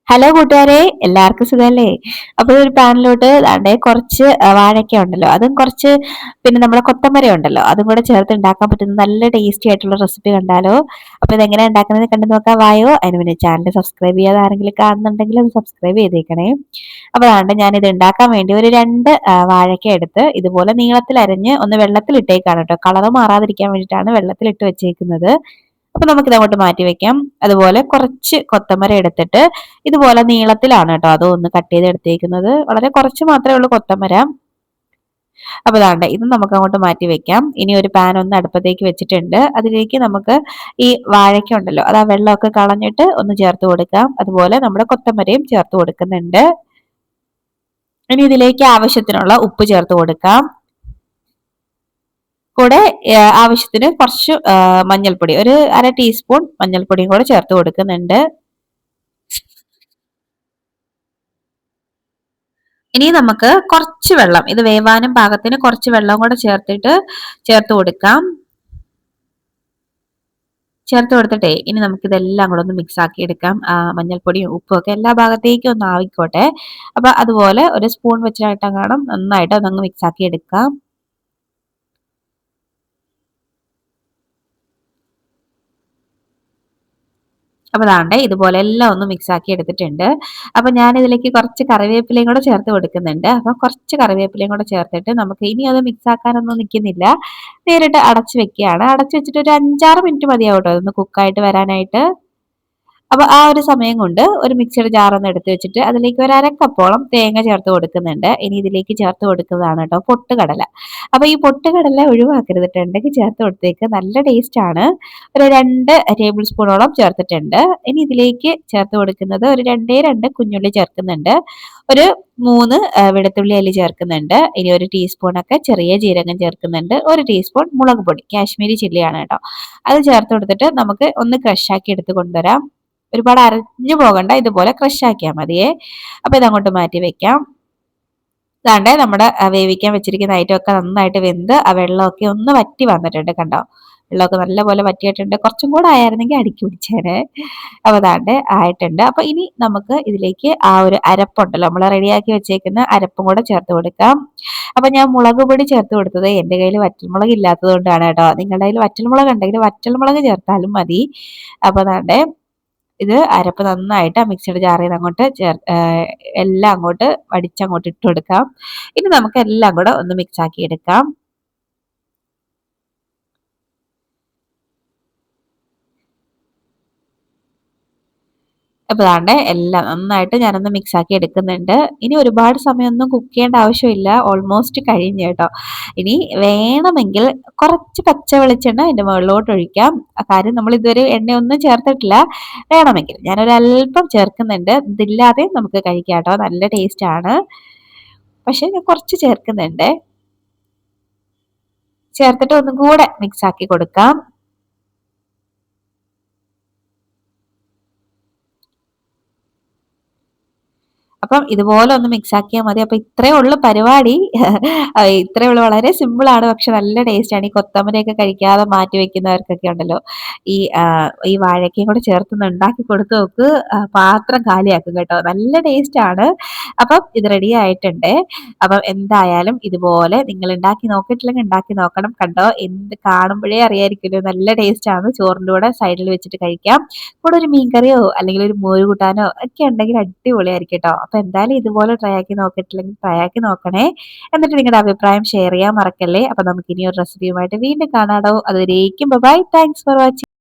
Hello കൂട്ടുകാരെ, എല്ലാവർക്കും സുഖല്ലേ? അപ്പോൾ ഒരു പാനിലോട്ട് ദാണ്ടെ കുറച്ച് വാഴയ്ക്ക ഉണ്ടല്ലോ, അതും കുറച്ച് പിന്നെ നമ്മുടെ കൊത്തമര ഉണ്ടല്ലോ, അതും കൂടെ ചേർത്ത് ഉണ്ടാക്കാൻ പറ്റുന്ന നല്ല ടേസ്റ്റി ആയിട്ടുള്ള റെസിപ്പി കണ്ടാലോ? അപ്പോൾ ഇതെങ്ങനെ ഉണ്ടാക്കുന്നത് കണ്ടു നോക്കാൻ വായോ. അതിന് പിന്നെ ചാനൽ സബ്സ്ക്രൈബ് ചെയ്യാതെ ആരെങ്കിലും കാണുന്നുണ്ടെങ്കിൽ അത് സബ്സ്ക്രൈബ് ചെയ്തേക്കണേ. അപ്പോൾ ദാണ്ടെ ഞാൻ ഇത് ഉണ്ടാക്കാൻ വേണ്ടി ഒരു രണ്ട് വാഴയ്ക്ക എടുത്ത് ഇതുപോലെ നീളത്തിൽ അരിഞ്ഞ് ഒന്ന് വെള്ളത്തിൽ ഇട്ടേക്കാണ് കേട്ടോ. കളറ് മാറാതിരിക്കാൻ വേണ്ടിയിട്ടാണ് വെള്ളത്തിലിട്ട് വെച്ചേക്കുന്നത്. അപ്പൊ നമുക്കിത് അങ്ങോട്ട് മാറ്റി വെക്കാം. അതുപോലെ കുറച്ച് കൊത്തമര എടുത്തിട്ട് ഇതുപോലെ നീളത്തിലാണ് കേട്ടോ അത് ഒന്ന് കട്ട് ചെയ്ത് എടുത്തേക്കുന്നത്. വളരെ കുറച്ച് മാത്രമേ ഉള്ളൂ കൊത്തമര. അപ്പൊ ദാണ്ടെ ഇത് നമുക്ക് അങ്ങോട്ട് മാറ്റി വെക്കാം. ഇനി ഒരു പാൻ ഒന്ന് അടുപ്പത്തേക്ക് വെച്ചിട്ടുണ്ട്. അതിലേക്ക് നമുക്ക് ഈ വാഴയ്ക്ക ഉണ്ടല്ലോ, അത് ആ വെള്ളമൊക്കെ കളഞ്ഞിട്ട് ഒന്ന് ചേർത്ത് കൊടുക്കാം. അതുപോലെ നമ്മുടെ കൊത്തമരയും ചേർത്ത് കൊടുക്കുന്നുണ്ട്. ഇനി ഇതിലേക്ക് ആവശ്യത്തിനുള്ള ഉപ്പ് ചേർത്ത് കൊടുക്കാം. കൂടെ ആവശ്യത്തിന് കുറച്ച് മഞ്ഞൾപ്പൊടി, ഒരു അര ടീസ്പൂൺ മഞ്ഞൾപ്പൊടിയും കൂടെ ചേർത്ത് കൊടുക്കുന്നുണ്ട്. ഇനി നമുക്ക് കുറച്ച് വെള്ളം, ഇത് വേവാനും പാകത്തിന് കുറച്ച് വെള്ളം കൂടെ ചേർത്ത് കൊടുക്കാം. ചേർത്ത് കൊടുത്തിട്ടേ ഇനി നമുക്ക് ഇതെല്ലാം കൂടെ ഒന്ന് മിക്സ് ആക്കി എടുക്കാം. മഞ്ഞൾപ്പൊടിയും ഉപ്പും ഒക്കെ എല്ലാ ഭാഗത്തേക്കും ഒന്ന് ആവിക്കോട്ടെ. അപ്പൊ അതുപോലെ ഒരു സ്പൂൺ വെച്ചിട്ട് കാണും നന്നായിട്ട് അതങ്ങ് മിക്സ് ആക്കി എടുക്കാം. അപ്പൊ ദാണ്ടെ ഇതുപോലെ എല്ലാം ഒന്ന് മിക്സ് ആക്കി എടുത്തിട്ടുണ്ട്. അപ്പൊ ഞാൻ ഇതിലേക്ക് കുറച്ച് കറിവേപ്പിലയും കൂടെ ചേർത്ത് കൊടുക്കുന്നുണ്ട്. അപ്പൊ കുറച്ച് കറിവേപ്പിലയും കൂടെ ചേർത്തിട്ട് നമുക്ക് ഇനി അത് മിക്സ് ആക്കാനൊന്നും നിൽക്കുന്നില്ല. നേരിട്ട് അടച്ചു വെക്കുകയാണ്. അടച്ചു വെച്ചിട്ട് ഒരു 5-6 മിനിറ്റ് മതിയാവും കേട്ടോ അതൊന്ന് കുക്കായിട്ട് വരാനായിട്ട്. അപ്പൊ ആ ഒരു സമയം കൊണ്ട് ഒരു മിക്സിയുടെ ജാർ ഒന്ന് എടുത്ത് വെച്ചിട്ട് അതിലേക്ക് ഒരു അരക്കപ്പോളം തേങ്ങ ചേർത്ത് കൊടുക്കുന്നുണ്ട്. ഇനി ഇതിലേക്ക് ചേർത്ത് കൊടുക്കുന്നതാണ് കേട്ടോ പൊട്ടുകടല. അപ്പൊ ഈ പൊട്ടുകടല ഒഴിവാക്കരുത് ട്ടോ, ഉണ്ടെങ്കിൽ ചേർത്ത് കൊടുത്തേക്ക്, നല്ല ടേസ്റ്റ് ആണ്. ഒരു 2 ടേബിൾ സ്പൂണോളം ചേർത്തിട്ടുണ്ട്. ഇനി ഇതിലേക്ക് ചേർത്ത് കൊടുക്കുന്നത് ഒരു 2 കുഞ്ഞുള്ളി ചേർക്കുന്നുണ്ട്. ഒരു 3 വെളുത്തുള്ളി അല്ലി ചേർക്കുന്നുണ്ട്. ഇനി ഒരു ടീസ്പൂണൊക്കെ ചെറിയ ജീരകം ചേർക്കുന്നുണ്ട്. ഒരു ടീസ്പൂൺ മുളക് പൊടി, കാശ്മീരി ചില്ലിയാണ് കേട്ടോ. അത് ചേർത്ത് കൊടുത്തിട്ട് നമുക്ക് ഒന്ന് ക്രഷാക്കി എടുത്ത് കൊണ്ടുവരാം. ഒരുപാട് അരഞ്ഞു പോകണ്ട, ഇതുപോലെ ക്രഷ് ആക്കിയാൽ മതിയേ. അപ്പൊ ഇതങ്ങോട്ട് മാറ്റി വെക്കാം. ദാണ്ടെ നമ്മുടെ വേവിക്കാൻ വെച്ചിരിക്കുന്ന ഐറ്റം ഒക്കെ നന്നായിട്ട് വെന്ത് ആ വെള്ളമൊക്കെ ഒന്ന് വറ്റി വന്നിട്ടുണ്ട് കണ്ടോ. വെള്ളമൊക്കെ നല്ലപോലെ വറ്റിയിട്ടുണ്ട്. കുറച്ചും കൂടെ ആയിരുന്നെങ്കിൽ അടുക്കി പിടിച്ചേനെ. അപ്പൊ ദാണ്ടെ ആയിട്ടുണ്ട്. അപ്പൊ ഇനി നമുക്ക് ഇതിലേക്ക് ആ ഒരു അരപ്പുണ്ടല്ലോ, നമ്മൾ റെഡിയാക്കി വെച്ചേക്കുന്ന അരപ്പും കൂടെ ചേർത്ത് കൊടുക്കാം. അപ്പൊ ഞാൻ മുളക് പൊടി ചേർത്ത് കൊടുത്തത് എൻ്റെ കയ്യിൽ വറ്റൽമുളക് ഇല്ലാത്തത് കൊണ്ടാണ് കേട്ടോ. നിങ്ങളുടെ കയ്യിൽ വറ്റൽമുളക് ഉണ്ടെങ്കിൽ വറ്റൽമുളക് ചേർത്താലും മതി. അപ്പൊ ദാണ്ടെ ഇത് അരപ്പ് നന്നായിട്ട് ആ മിക്സിയുടെ ജാറിൽ നിന്ന് അങ്ങോട്ട് എല്ലാം അങ്ങോട്ട് വടിച്ചങ്ങോട്ട് ഇട്ട് കൊടുക്കാം. ഇനി നമുക്ക് എല്ലാം കൂടെ ഒന്ന് മിക്സ് ആക്കി എടുക്കാം. അപ്പൊ ദാണ്ടെ എല്ലാം നന്നായിട്ട് ഞാനൊന്ന് മിക്സ് ആക്കി എടുക്കുന്നുണ്ട്. ഇനി ഒരുപാട് സമയമൊന്നും കുക്ക് ചെയ്യേണ്ട ആവശ്യമില്ല, ഓൾമോസ്റ്റ് കഴിഞ്ഞു കേട്ടോ. ഇനി വേണമെങ്കിൽ കുറച്ച് പച്ച വെളിച്ചെണ്ണ അതിന്റെ മുകളിലോട്ട് ഒഴിക്കാം. കാര്യം നമ്മൾ ഇതുവരെ എണ്ണയൊന്നും ചേർത്തിട്ടില്ല. വേണമെങ്കിൽ ഞാനൊരു അല്പം ചേർക്കുന്നുണ്ട്. ഇതില്ലാതെ നമുക്ക് കഴിക്കാം കേട്ടോ, നല്ല ടേസ്റ്റ് ആണ്. പക്ഷെ ഞാൻ കുറച്ച് ചേർക്കുന്നുണ്ട്. ചേർത്തിട്ട് ഒന്നും കൂടെ മിക്സ് ആക്കി കൊടുക്കാം. അപ്പം ഇതുപോലെ ഒന്ന് മിക്സ് ആക്കിയാൽ മതി. അപ്പൊ ഇത്രയേ ഉള്ളൂ പരിപാടി. ഇത്രയേ ഉള്ളൂ, വളരെ സിമ്പിൾ ആണ്, പക്ഷെ നല്ല ടേസ്റ്റ് ആണ്. ഈ കൊത്തമരയൊക്കെ കഴിക്കാതെ മാറ്റി വെക്കുന്നവർക്കൊക്കെ ഉണ്ടല്ലോ, ഈ ഈ വാഴയ്ക്കയും കൂടെ ചേർത്തൊന്ന് ഉണ്ടാക്കി കൊടുത്തു നോക്ക്. പാത്രം കാലിയാക്കും കേട്ടോ, നല്ല ടേസ്റ്റ് ആണ്. അപ്പം ഇത് റെഡി ആയിട്ടുണ്ട്. അപ്പം എന്തായാലും ഇതുപോലെ നിങ്ങൾ ഉണ്ടാക്കി നോക്കിയിട്ടില്ലെങ്കിൽ ഉണ്ടാക്കി നോക്കണം. കണ്ടോ, എന്ത് കാണുമ്പോഴേ അറിയായിരിക്കുമല്ലോ, നല്ല ടേസ്റ്റ് ആണ്. ചോറിൻ്റെ കൂടെ സൈഡിൽ വെച്ചിട്ട് കഴിക്കാം. കൂടെ ഒരു മീൻകറിയോ അല്ലെങ്കിൽ ഒരു മോര് കൂട്ടാനോ ഒക്കെ ഉണ്ടെങ്കിൽ അടിപൊളിയായിരിക്കും കേട്ടോ. അപ്പൊ എന്തായാലും ഇതുപോലെ ട്രൈ ആക്കി നോക്കിയിട്ടില്ലെങ്കിൽ ട്രൈ ആക്കി നോക്കണേ. എന്നിട്ട് നിങ്ങളുടെ അഭിപ്രായം ഷെയർ ചെയ്യാൻ മറക്കല്ലേ. അപ്പൊ നമുക്ക് ഇനി ഒരു റെസിപ്പിയുമായിട്ട് വീണ്ടും കാണാടോ. അതുവരേക്കും ബൈ. Thanks for watching.